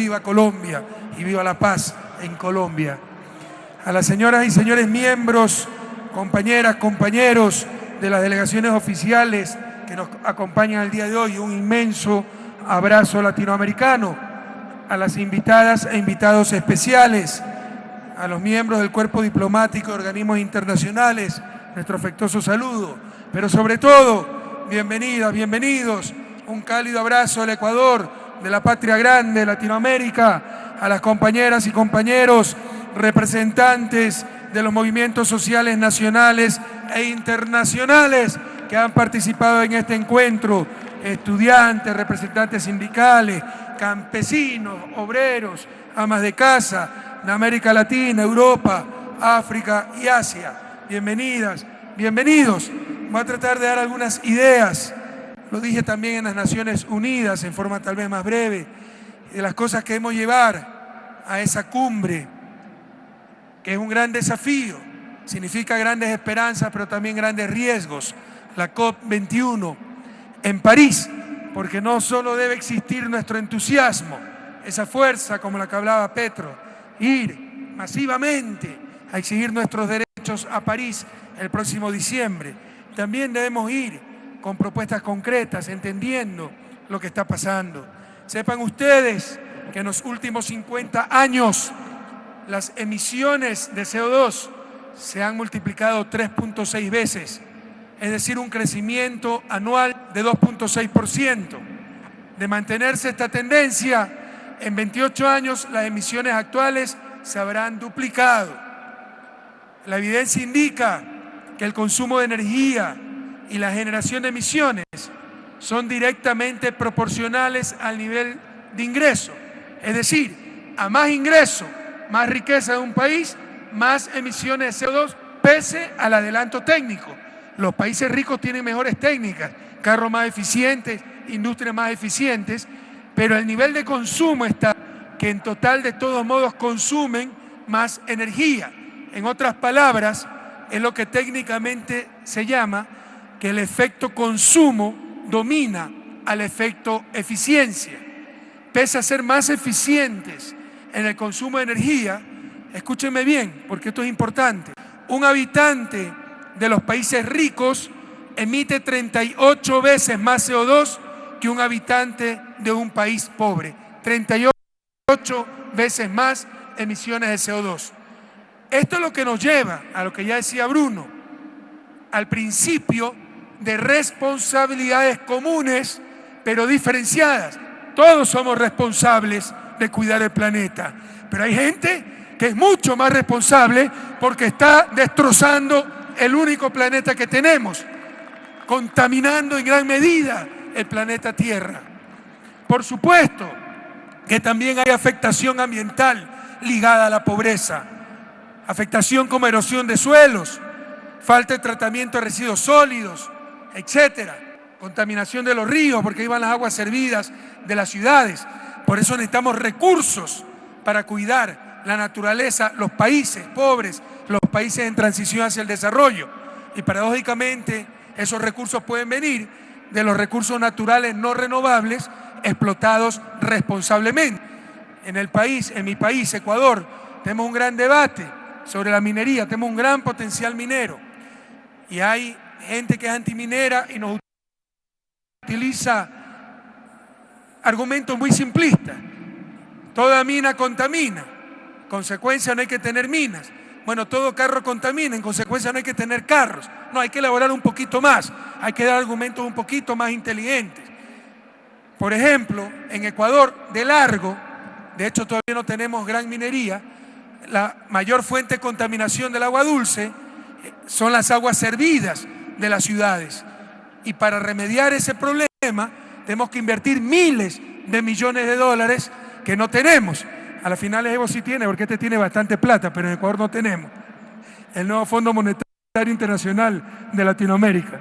viva Colombia y viva la paz en Colombia. A las señoras y señores miembros, compañeras, compañeros de las delegaciones oficiales que nos acompañan el día de hoy, un inmenso abrazo latinoamericano. A las invitadas e invitados especiales, a los miembros del cuerpo diplomático de organismos internacionales, nuestro afectuoso saludo, pero sobre todo, bienvenidas, bienvenidos, un cálido abrazo al Ecuador, de la patria grande, Latinoamérica, a las compañeras y compañeros, representantes de los movimientos sociales nacionales e internacionales que han participado en este encuentro, estudiantes, representantes sindicales, campesinos, obreros, amas de casa, de América Latina, Europa, África y Asia. Bienvenidas, bienvenidos. Voy a tratar de dar algunas ideas, lo dije también en las Naciones Unidas, en forma tal vez más breve, de las cosas que debemos llevar a esa cumbre, que es un gran desafío, significa grandes esperanzas, pero también grandes riesgos. La COP21 en París, porque no solo debe existir nuestro entusiasmo, esa fuerza como la que hablaba Petro, ir masivamente a exigir nuestros derechos a París el próximo diciembre. También debemos ir con propuestas concretas, entendiendo lo que está pasando. Sepan ustedes que en los últimos 50 años las emisiones de CO2 se han multiplicado 3.6 veces, es decir, un crecimiento anual de 2.6%. De mantenerse esta tendencia, en 28 años las emisiones actuales se habrán duplicado. La evidencia indica que el consumo de energía y la generación de emisiones son directamente proporcionales al nivel de ingreso. Es decir, a más ingreso, más riqueza de un país, más emisiones de CO2, pese al adelanto técnico. Los países ricos tienen mejores técnicas, carros más eficientes, industrias más eficientes, pero el nivel de consumo está que en total de todos modos consumen más energía. En otras palabras, es lo que técnicamente se llama que el efecto consumo domina al efecto eficiencia. Pese a ser más eficientes en el consumo de energía, escúchenme bien, porque esto es importante, un habitante de los países ricos emite 38 veces más CO2 que un habitante de un país pobre. 38 veces más emisiones de CO2. Esto es lo que nos lleva a lo que ya decía Bruno, al principio de responsabilidades comunes, pero diferenciadas. Todos somos responsables de cuidar el planeta, pero hay gente que es mucho más responsable porque está destrozando el único planeta que tenemos, contaminando en gran medida el planeta Tierra. Por supuesto que también hay afectación ambiental ligada a la pobreza, afectación como erosión de suelos, falta de tratamiento de residuos sólidos, etcétera, contaminación de los ríos porque ahí van las aguas servidas de las ciudades. Por eso necesitamos recursos para cuidar la naturaleza, los países pobres, los países en transición hacia el desarrollo. Y paradójicamente esos recursos pueden venir de los recursos naturales no renovables explotados responsablemente. En el país, en mi país, Ecuador, tenemos un gran debate sobre la minería, tenemos un gran potencial minero. Y hay gente que es antiminera y nos utiliza argumentos muy simplistas. Toda mina contamina, en consecuencia no hay que tener minas. Bueno, todo carro contamina, en consecuencia no hay que tener carros. No, hay que elaborar un poquito más, hay que dar argumentos un poquito más inteligentes. Por ejemplo, en Ecuador, de largo, de hecho todavía no tenemos gran minería, la mayor fuente de contaminación del agua dulce son las aguas servidas de las ciudades. Y para remediar ese problema tenemos que invertir miles de millones de dólares que no tenemos. A las finales Evo sí tiene, porque este tiene bastante plata, pero en Ecuador no tenemos. El nuevo Fondo Monetario Internacional de Latinoamérica.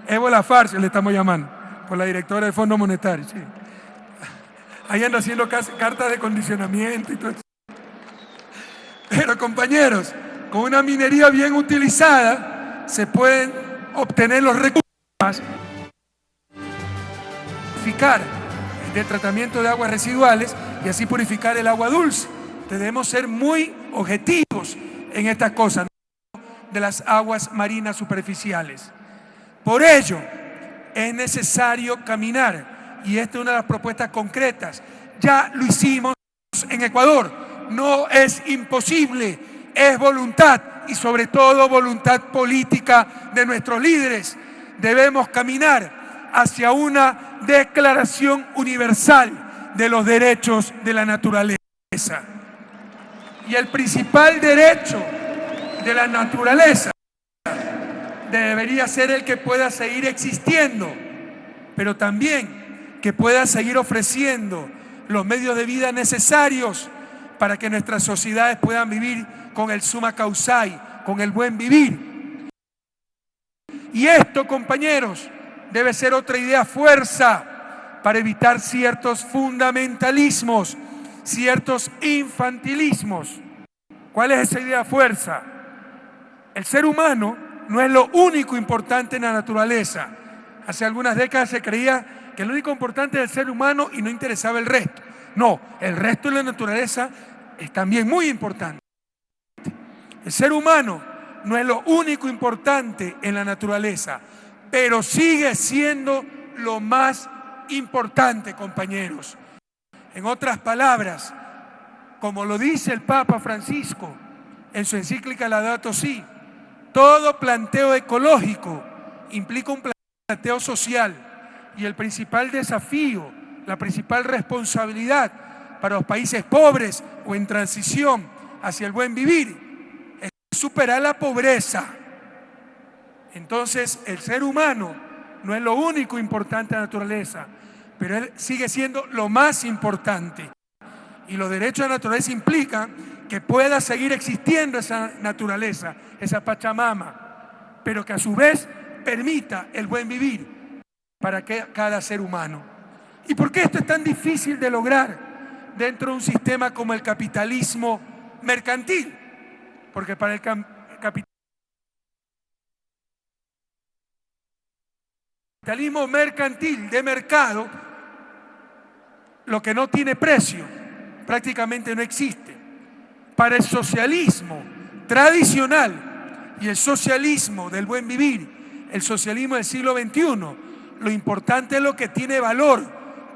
Evo la farsa le estamos llamando, por la directora del Fondo Monetario. Sí. Ahí anda haciendo cartas de condicionamiento y todo eso. Pero compañeros, con una minería bien utilizada se pueden obtener los recursos de tratamiento de aguas residuales y así purificar el agua dulce. Debemos ser muy objetivos en estas cosas de las aguas marinas superficiales. Por ello, es necesario caminar, y esta es una de las propuestas concretas. Ya lo hicimos en Ecuador, no es imposible, es voluntad, y sobre todo voluntad política de nuestros líderes. Debemos caminar hacia una declaración universal de los derechos de la naturaleza. Y el principal derecho de la naturaleza debería ser el que pueda seguir existiendo, pero también que pueda seguir ofreciendo los medios de vida necesarios para que nuestras sociedades puedan vivir con el summa causai, con el buen vivir. Y esto, compañeros, debe ser otra idea fuerza para evitar ciertos fundamentalismos, ciertos infantilismos. ¿Cuál es esa idea fuerza? El ser humano no es lo único importante en la naturaleza. Hace algunas décadas se creía que lo único importante es el ser humano y no interesaba el resto. No, el resto de la naturaleza es también muy importante. El ser humano no es lo único importante en la naturaleza, pero sigue siendo lo más importante, compañeros. En otras palabras, como lo dice el Papa Francisco en su encíclica Laudato Si, todo planteo ecológico implica un planteo social, y el principal desafío, la principal responsabilidad para los países pobres o en transición hacia el buen vivir es superar la pobreza. Entonces, el ser humano no es lo único importante en la naturaleza, pero él sigue siendo lo más importante. Y los derechos de la naturaleza implican que pueda seguir existiendo esa naturaleza, esa Pachamama, pero que a su vez permita el buen vivir para cada ser humano. ¿Y por qué esto es tan difícil de lograr dentro de un sistema como el capitalismo mercantil? Porque para el capitalismo mercantil de mercado, lo que no tiene precio prácticamente no existe. Para el socialismo tradicional y el socialismo del buen vivir, el socialismo del siglo XXI, lo importante es lo que tiene valor,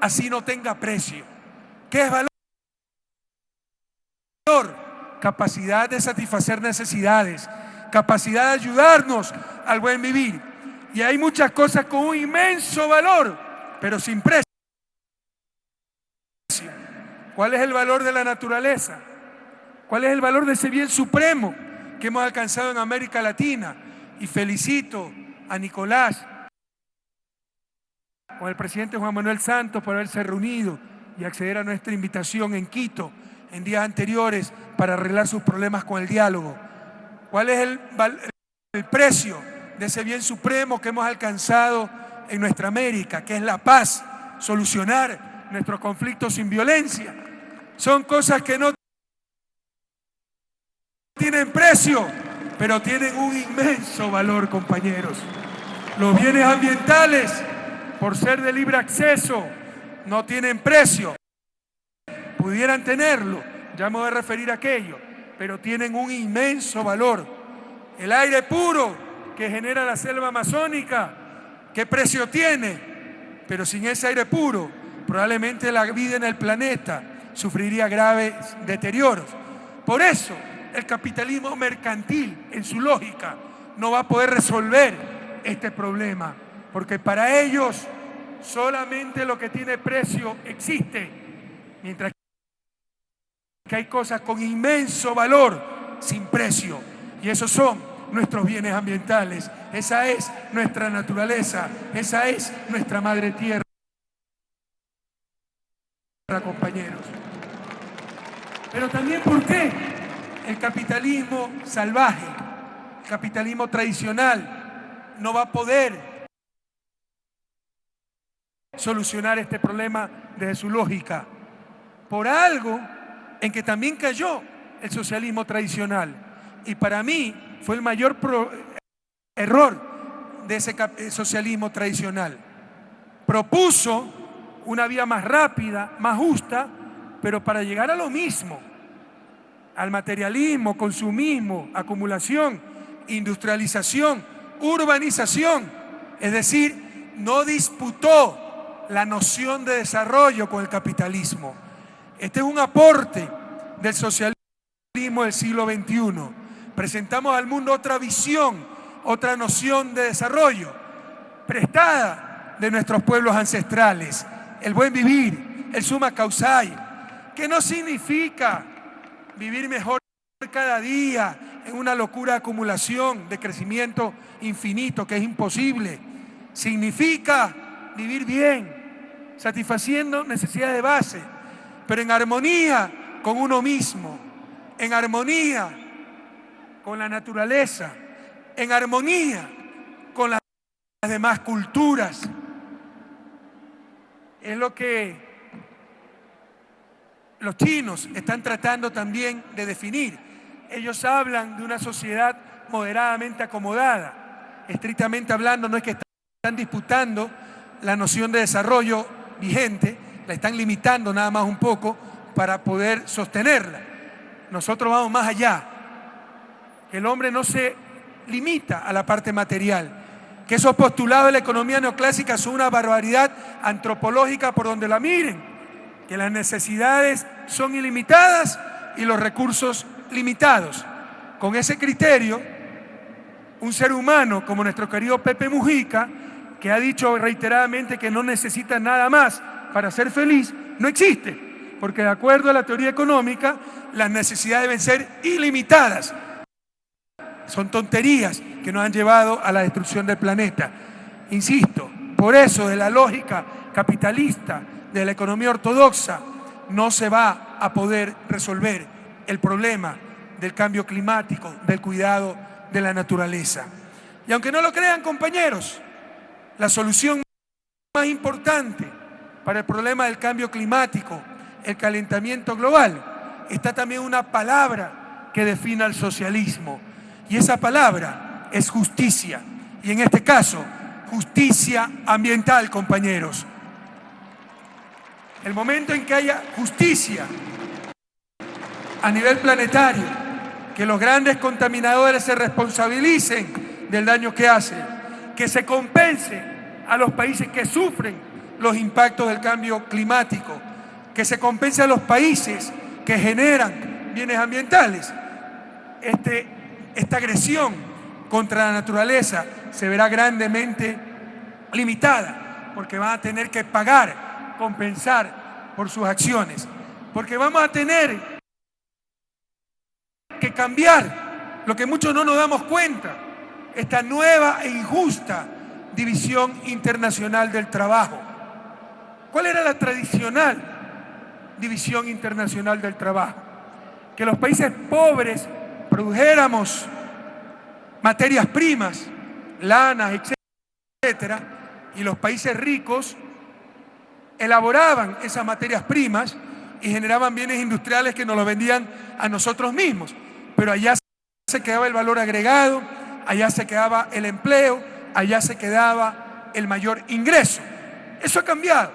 así no tenga precio. ¿Qué es valor? Capacidad de satisfacer necesidades, capacidad de ayudarnos al buen vivir. Y hay muchas cosas con un inmenso valor, pero sin precio. ¿Cuál es el valor de la naturaleza? ¿Cuál es el valor de ese bien supremo que hemos alcanzado en América Latina? Y felicito a Nicolás, con el presidente Juan Manuel Santos, por haberse reunido y acceder a nuestra invitación en Quito en días anteriores para arreglar sus problemas con el diálogo. ¿Cuál es el precio de ese bien supremo que hemos alcanzado en nuestra América, que es la paz, solucionar nuestros conflictos sin violencia? Son cosas que no tienen precio, pero tienen un inmenso valor, compañeros. Los bienes ambientales, por ser de libre acceso, no tienen precio. Pudieran tenerlo, ya me voy a referir a aquello, pero tienen un inmenso valor. El aire puro que genera la selva amazónica, ¿qué precio tiene? Pero sin ese aire puro, probablemente la vida en el planeta sufriría graves deterioros. Por eso, el capitalismo mercantil, en su lógica, no va a poder resolver este problema, porque para ellos solamente lo que tiene precio existe, mientras que hay cosas con inmenso valor sin precio, y esos son nuestros bienes ambientales. Esa es nuestra naturaleza, esa es nuestra madre tierra, compañeros. Pero también, ¿por qué el capitalismo salvaje, el capitalismo tradicional, no va a poder solucionar este problema desde su lógica? Por algo en que también cayó el socialismo tradicional, y para mí fue el mayor error de ese socialismo tradicional. Propuso una vía más rápida, más justa, pero para llegar a lo mismo, al materialismo, consumismo, acumulación, industrialización, urbanización, es decir, no disputó la noción de desarrollo con el capitalismo. Este es un aporte del socialismo del siglo XXI. Presentamos al mundo otra visión, otra noción de desarrollo, prestada de nuestros pueblos ancestrales, el buen vivir, el summa causai, que no significa vivir mejor cada día en una locura de acumulación, de crecimiento infinito, que es imposible. Significa vivir bien, satisfaciendo necesidades de base, pero en armonía con uno mismo, en armonía con la naturaleza, en armonía con las demás culturas. Es lo que los chinos están tratando también de definir. Ellos hablan de una sociedad moderadamente acomodada. Estrictamente hablando, no es que están disputando la noción de desarrollo vigente, la están limitando nada más un poco para poder sostenerla. Nosotros vamos más allá. El hombre no se limita a la parte material, que esos postulados de la economía neoclásica son una barbaridad antropológica por donde la miren, que las necesidades son ilimitadas y los recursos limitados. Con ese criterio, un ser humano como nuestro querido Pepe Mujica, que ha dicho reiteradamente que no necesita nada más para ser feliz, no existe, porque de acuerdo a la teoría económica, las necesidades deben ser ilimitadas. Son tonterías que nos han llevado a la destrucción del planeta. Insisto, por eso de la lógica capitalista, de la economía ortodoxa, no se va a poder resolver el problema del cambio climático, del cuidado de la naturaleza. Y aunque no lo crean, compañeros, la solución más importante para el problema del cambio climático, el calentamiento global, está también una palabra que define al socialismo. Y esa palabra es justicia. Y en este caso, justicia ambiental, compañeros. El momento en que haya justicia a nivel planetario, que los grandes contaminadores se responsabilicen del daño que hacen, que se compense a los países que sufren los impactos del cambio climático, que se compense a los países que generan bienes ambientales. Esta agresión contra la naturaleza se verá grandemente limitada, porque van a tener que pagar, compensar por sus acciones, porque vamos a tener que cambiar lo que muchos no nos damos cuenta, esta nueva e injusta división internacional del trabajo. ¿Cuál era la tradicional división internacional del trabajo? Que los países pobres produjéramos materias primas, lanas, etcétera, y los países ricos elaboraban esas materias primas y generaban bienes industriales que nos los vendían a nosotros mismos. Pero allá se quedaba el valor agregado, allá se quedaba el empleo, allá se quedaba el mayor ingreso. Eso ha cambiado.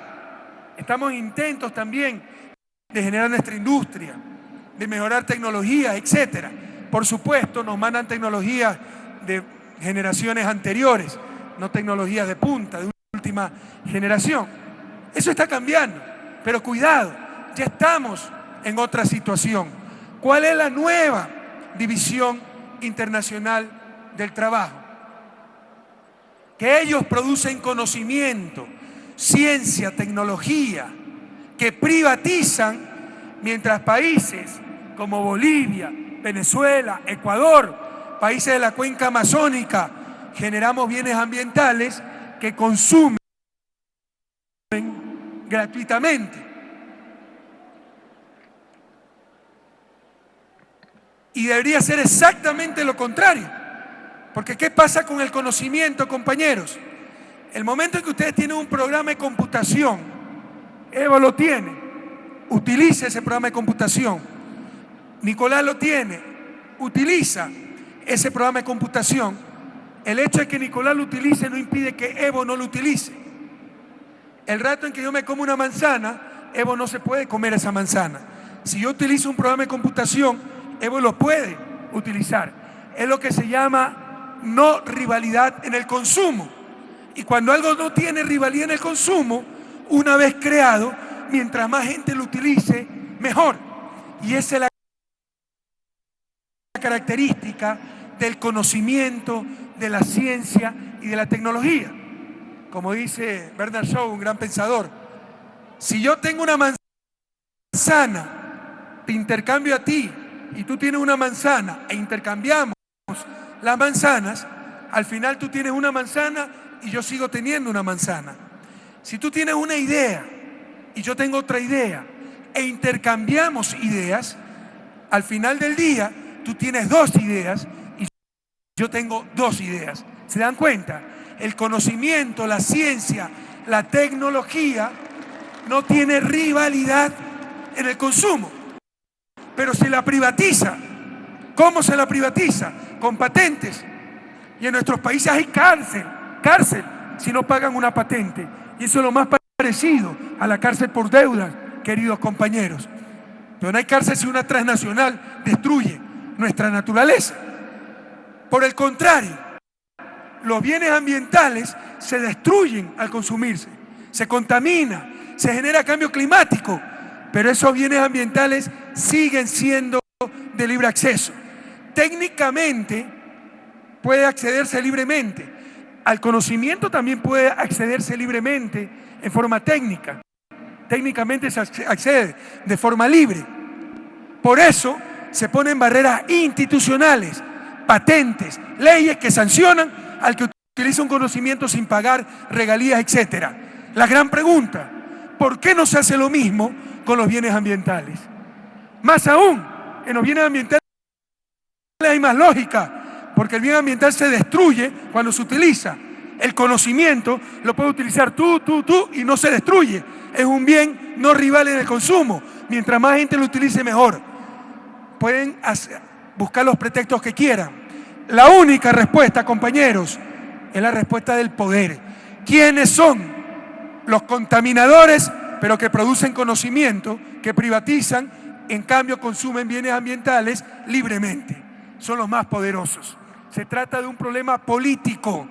Estamos en intentos también de generar nuestra industria, de mejorar tecnologías, etcétera. Por supuesto, nos mandan tecnologías de generaciones anteriores, no tecnologías de punta, de última generación. Eso está cambiando, pero cuidado, ya estamos en otra situación. ¿Cuál es la nueva división internacional del trabajo? Que ellos producen conocimiento, ciencia, tecnología, que privatizan, mientras países como Bolivia, Venezuela, Ecuador, países de la cuenca amazónica, generamos bienes ambientales que consumen gratuitamente. Y debería ser exactamente lo contrario. Porque ¿qué pasa con el conocimiento, compañeros? El momento en que ustedes tienen un programa de computación, Evo lo tiene, utilice ese programa de computación. Nicolás lo tiene, utiliza ese programa de computación. El hecho de que Nicolás lo utilice no impide que Evo no lo utilice. El rato en que yo me como una manzana, Evo no se puede comer esa manzana. Si yo utilizo un programa de computación, Evo lo puede utilizar. Es lo que se llama no rivalidad en el consumo. Y cuando algo no tiene rivalidad en el consumo, una vez creado, mientras más gente lo utilice, mejor. Y esa es la característica del conocimiento, de la ciencia y de la tecnología. Como dice Bernard Shaw, un gran pensador, si yo tengo una manzana, te intercambio a ti, y tú tienes una manzana, e intercambiamos las manzanas, al final tú tienes una manzana y yo sigo teniendo una manzana. Si tú tienes una idea y yo tengo otra idea, e intercambiamos ideas, al final del día tú tienes dos ideas y yo tengo dos ideas. ¿Se dan cuenta? El conocimiento, la ciencia, la tecnología no tiene rivalidad en el consumo, pero se la privatiza. ¿Cómo se la privatiza? Con patentes. Y en nuestros países hay cárcel si no pagan una patente. Y eso es lo más parecido a la cárcel por deudas, queridos compañeros. Pero no hay cárcel si una transnacional destruye nuestra naturaleza. Por el contrario, los bienes ambientales se destruyen al consumirse, se contamina, se genera cambio climático, pero esos bienes ambientales siguen siendo de libre acceso. Técnicamente puede accederse libremente. Al conocimiento también puede accederse libremente en forma técnica. Técnicamente se accede de forma libre. Por eso se ponen barreras institucionales, patentes, leyes que sancionan al que utiliza un conocimiento sin pagar regalías, etc. La gran pregunta, ¿por qué no se hace lo mismo con los bienes ambientales? Más aún, en los bienes ambientales hay más lógica, porque el bien ambiental se destruye cuando se utiliza. El conocimiento lo puede utilizar tú, y no se destruye. Es un bien no rival en el consumo. Mientras más gente lo utilice, mejor. Pueden buscar los pretextos que quieran. La única respuesta, compañeros, es la respuesta del poder. ¿Quiénes son los contaminadores, pero que producen conocimiento, que privatizan, en cambio consumen bienes ambientales libremente? Son los más poderosos. Se trata de un problema político,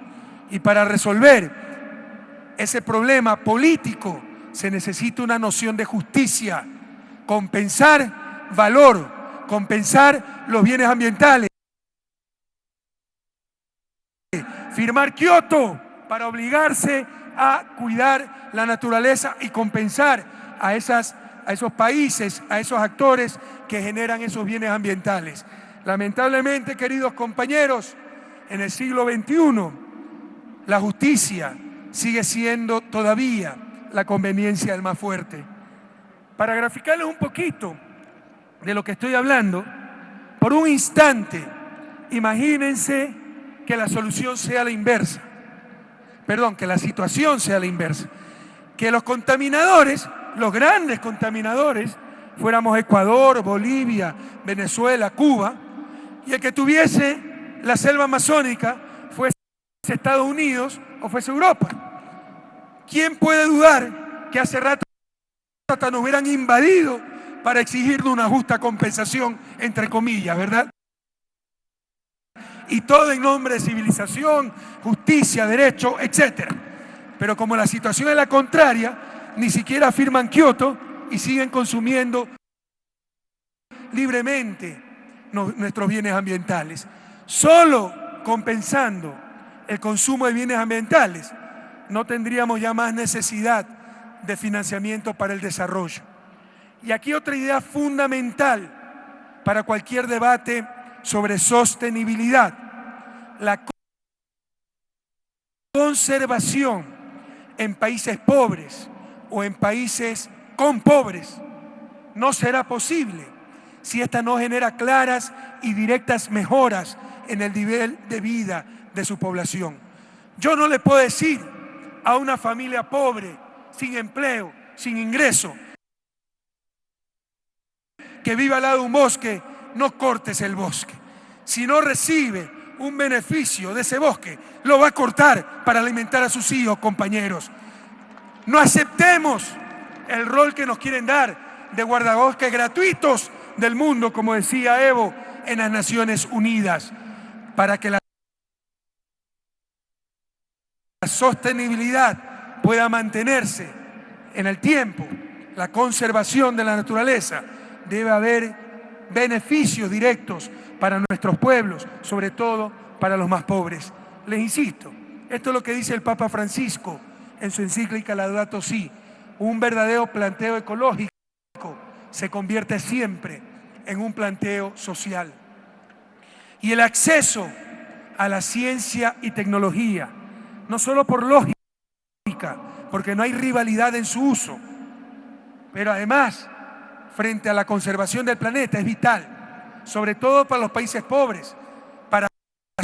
y para resolver ese problema político se necesita una noción de justicia, compensar valor, compensar los bienes ambientales, firmar Kioto para obligarse a cuidar la naturaleza y compensar a esos países, a esos actores que generan esos bienes ambientales. Lamentablemente, queridos compañeros, en el siglo XXI, la justicia sigue siendo todavía la conveniencia del más fuerte. Para graficarles un poquito de lo que estoy hablando, por un instante, imagínense que la solución sea la inversa. Perdón, que la situación sea la inversa. Que los contaminadores, los grandes contaminadores, fuéramos Ecuador, Bolivia, Venezuela, Cuba, y el que tuviese la selva amazónica fuese Estados Unidos o fuese Europa. ¿Quién puede dudar que hace rato hasta nos hubieran invadido para exigirnos una justa compensación, entre comillas, ¿verdad? Y todo en nombre de civilización, justicia, derecho, etc. Pero como la situación es la contraria, ni siquiera firman Kioto y siguen consumiendo libremente nuestros bienes ambientales. Solo compensando el consumo de bienes ambientales no tendríamos ya más necesidad de financiamiento para el desarrollo. Y aquí otra idea fundamental para cualquier debate sobre sostenibilidad: la conservación en países pobres o en países con pobres no será posible si esta no genera claras y directas mejoras en el nivel de vida de su población. Yo no le puedo decir a una familia pobre, sin empleo, sin ingreso, que viva al lado de un bosque, no cortes el bosque. Si no recibe un beneficio de ese bosque, lo va a cortar para alimentar a sus hijos, compañeros. No aceptemos el rol que nos quieren dar de guardabosques gratuitos del mundo, como decía Evo, en las Naciones Unidas, para que la sostenibilidad pueda mantenerse en el tiempo, la conservación de la naturaleza. Debe haber beneficios directos para nuestros pueblos, sobre todo para los más pobres. Les insisto, esto es lo que dice el Papa Francisco en su encíclica Laudato Si. Un verdadero planteo ecológico se convierte siempre en un planteo social. Y el acceso a la ciencia y tecnología, no solo por lógica, porque no hay rivalidad en su uso, pero además, frente a la conservación del planeta, es vital, sobre todo para los países pobres, para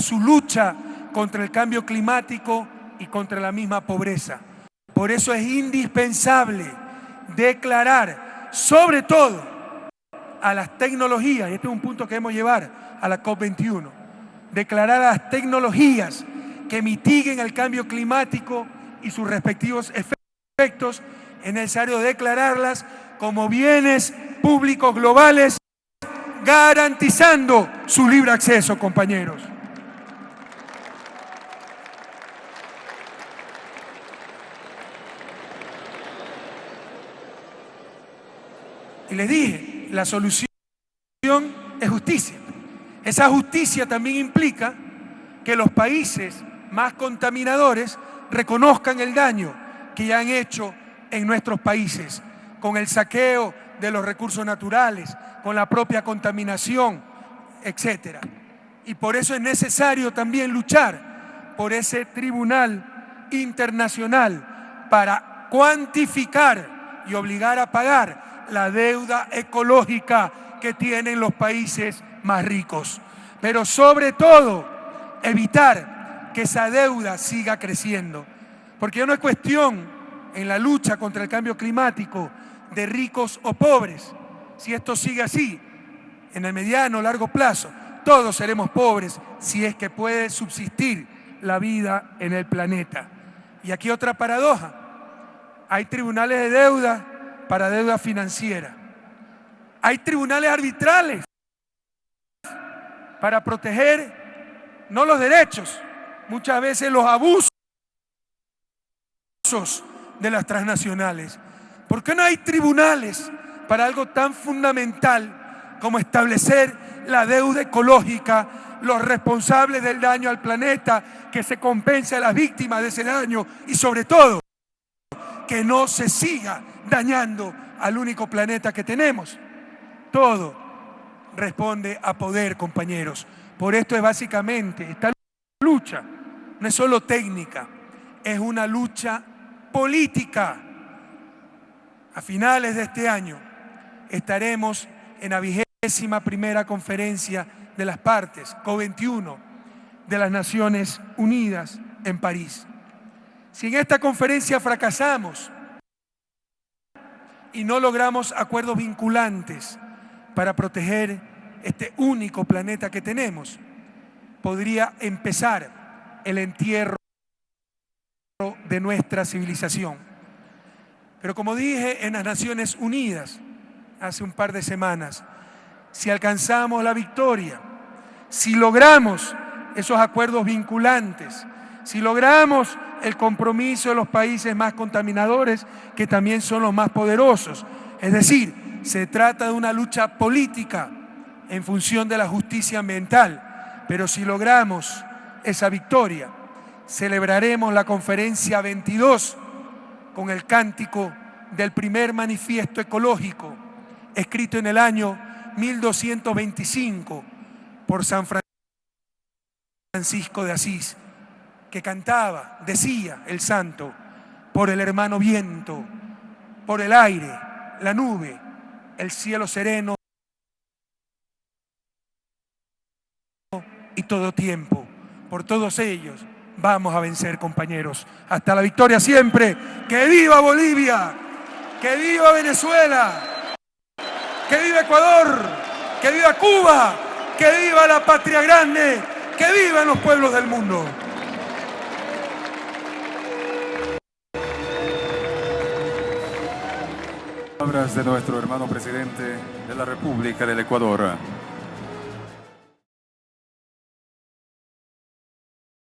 su lucha contra el cambio climático y contra la misma pobreza. Por eso es indispensable declarar, sobre todo, a las tecnologías, y este es un punto que debemos llevar a la COP21, declarar a las tecnologías que mitiguen el cambio climático y sus respectivos efectos, es necesario declararlas como bienes públicos globales, garantizando su libre acceso, compañeros. Y les dije, la solución es justicia. Esa justicia también implica que los países más contaminadores reconozcan el daño que ya han hecho en nuestros países, con el saqueo de los recursos naturales, con la propia contaminación, etc. Y por eso es necesario también luchar por ese tribunal internacional para cuantificar y obligar a pagar la deuda ecológica que tienen los países más ricos. Pero sobre todo, evitar que esa deuda siga creciendo. Porque ya no es cuestión en la lucha contra el cambio climático de ricos o pobres. Si esto sigue así, en el mediano o largo plazo, todos seremos pobres si es que puede subsistir la vida en el planeta. Y aquí otra paradoja. Hay tribunales de deuda para deuda financiera. Hay tribunales arbitrales para proteger no los derechos, muchas veces los abusos de las transnacionales. ¿Por qué no hay tribunales para algo tan fundamental como establecer la deuda ecológica, los responsables del daño al planeta, que se compense a las víctimas de ese daño y sobre todo que no se siga dañando al único planeta que tenemos? Todo responde a poder, compañeros. Por esto es básicamente esta lucha, no es solo técnica, es una lucha política. A finales de este año estaremos en la 21ª conferencia de las partes, COP21, de las Naciones Unidas en París. Si en esta conferencia fracasamos y no logramos acuerdos vinculantes para proteger este único planeta que tenemos, podría empezar el entierro de nuestra civilización. Pero como dije en las Naciones Unidas hace un par de semanas, si alcanzamos la victoria, si logramos esos acuerdos vinculantes, si logramos el compromiso de los países más contaminadores, que también son los más poderosos, es decir, se trata de una lucha política en función de la justicia ambiental, pero si logramos esa victoria, celebraremos la conferencia 22 con el cántico del primer manifiesto ecológico, escrito en el año 1225 por San Francisco de Asís, que cantaba, decía el santo, por el hermano viento, por el aire, la nube, el cielo sereno y todo tiempo. Por todos ellos vamos a vencer, compañeros. Hasta la victoria siempre. ¡Que viva Bolivia! ¡Que viva Venezuela! ¡Que viva Ecuador! ¡Que viva Cuba! ¡Que viva la patria grande! ¡Que vivan los pueblos del mundo! palabras de nuestro hermano presidente de la República del Ecuador.